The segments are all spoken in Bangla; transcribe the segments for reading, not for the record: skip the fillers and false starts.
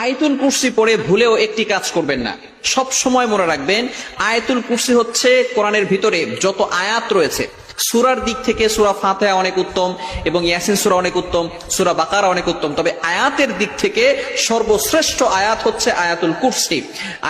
আয়াতুল কুরসি পড়ে ভুলেও একটি কাজ করবেন না। সব সময় মনে রাখবেন, আয়াতুল কুরসি হচ্ছে কোরআনের ভিতরে যত আয়াত রয়েছে, সূরার দিক থেকে সূরা ফাতিহা অনেক উত্তম এবং ইয়াসিন সূরা অনেক উত্তম, সূরা বাকারা অনেক উত্তম, তবে আয়াতের দিক থেকে সর্বশ্রেষ্ঠ আয়াত হচ্ছে আয়াতুল কুরসি।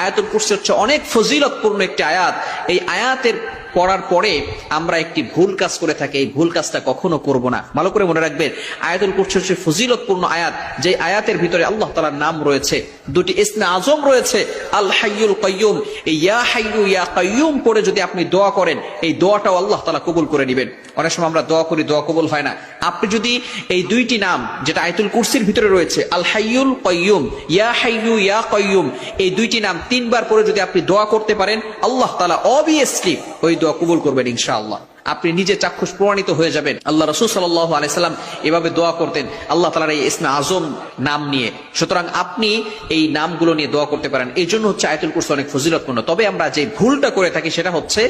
আয়াতুল কুরসি হচ্ছে অনেক ফজিলতপূর্ণ একটি আয়াত। এই আয়াতের পড়ার পরে আমরা একটি ভুল কাজ করে থাকি, এই ভুল কাজটা কখনো করব না। ভালো করে মনে রাখবেন, আয়াতুল কুরসি হচ্ছে ফজিলতপূর্ণ আয়াত, যে আয়াতের ভিতরে আল্লাহ তাআলার নাম রয়েছে, দুটি ইসমে আজম রয়েছে, আল হাইয়ুল কাইয়ুম। এই ইয়া হাইয়ু ইয়া কাইয়ুম পড়ে যদি আপনি দোয়া করেন, এই দোয়াটাও আল্লাহ তাআলা কবুল করে নেবেন। অনেক সময় আমরা দোয়া করি, দোয়া কবুল হয় না। আপনি যদি এই দুইটি নাম যেটা আয়াতুল কুরসির ভিতরে রয়েছে, আল হাইয়ুল কাইয়ুম, ইয়া হাইয়ু ইয়া কাইয়ুম, এই দুইটি নাম 3 বার পরে যদি আপনি দোয়া করতে পারেন, আল্লাহ তাআলা অবভিয়াসলি ওই দোয়া কবুল করবেন ইনশাআল্লাহ। আপনি নিজে চাক্ষুষ প্রমাণিত হয়ে যাবেন। আল্লাহ রাসূল সাল্লাল্লাহু আলাইহি সাল্লাম এভাবে দোয়া করতেন আল্লাহ তাআলার এই ইসমে আজম নাম নিয়ে। সুতরাং আপনি এই নামগুলো নিয়ে দোয়া করতে পারেন। এই জন্য হচ্ছে আয়াতুল কুরসি অনেক ফজিলতপূর্ণ। তবে আমরা যে ভুলটা করে থাকি সেটা হচ্ছে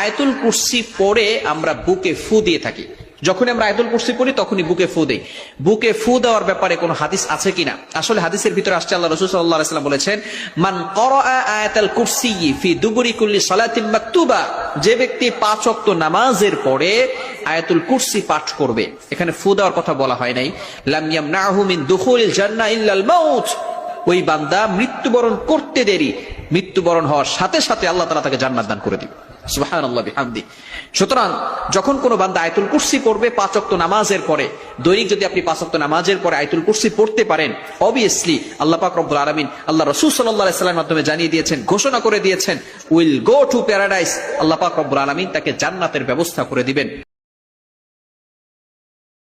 আয়াতুল কুরসি পড়ে আমরা বুকে ফু দিয়ে থাকি। যখন আমরা আয়াতুল কুরসি পড়ি তখনই বুকে ফু দেই। বুকে ফু দেওয়ার ব্যাপারে কোনো হাদিস আছে কিনা? আসলে হাদিসের ভিতরে আসছে, আল্লাহ রাসূল সাল্লাল্লাহু আলাইহি সাল্লাম বলেছেন, মান ক্বারাআ আয়াতাল কুরসি ফি দুবুরি কুল্লি সালাতিন মাকতুবা, যে ব্যক্তি 5 ওয়াক্ত নামাজের পরে আয়াতুল কুরসি পাঠ করবে, এখানে ফু দেওয়ার কথা বলা হয় নাই, লাম ইয়ামনাহু মিন দুখুলিল জান্নাহ ইল্লাল মাউত, ওই বান্দা মৃত্যুবরণ করতে দেরি, মৃত্যুবরণ হওয়ার সাথে সাথে আল্লাহ তাআলা তাকে জান্নাত দান করে দিবে। সুবহানাল্লাহ বিহামদি। সুতরাং যখন কোন বান্দা আয়াতুল কুরসি পড়বে 5 ওয়াক্ত নামাজের পরে, দৈনিক যদি আপনি 5 ওয়াক্ত নামাজের পরে আয়াতুল কুরসি পড়তে পারেন, অবভিয়াসলি আল্লাহ পাক রব্বুল আলামিন, আল্লাহ রাসূল সাল্লাল্লাহু আলাইহি সাল্লামের মাধ্যমে জানিয়ে দিয়েছেন, ঘোষণা করে দিয়েছেন, উইল গো টু প্যারাডাইস। আল্লাহ পাক রব্বুল আলামিন তাকে জান্নাতের ব্যবস্থা করে দিবেন।